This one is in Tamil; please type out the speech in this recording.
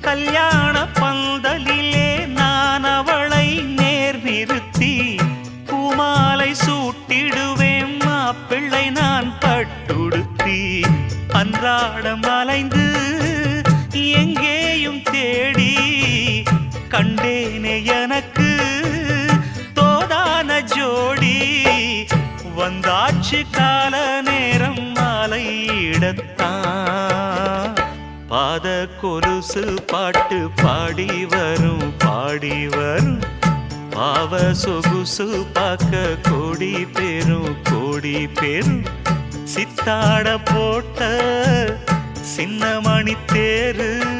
கல்யாண பந்தலிலே நான் அவளை நேர் நிறுத்தி பூமாலை சூட்டிடுவேன் மாப்பிள்ளை நான் பட்டுடுத்தி அன்றாடம் அலைந்து எங்கேயும் தேடி கண்டேனே எனக்கு தோதான ஜோடி வந்தாச்சு கால நேரம் மாலையிடத்தான் பாத கொலுசு பாட்டு பாடி வரும் பாவ சொகுசு பார்க்க கோடி பேரும் சித்தாட போட்ட சின்ன மணி தேரு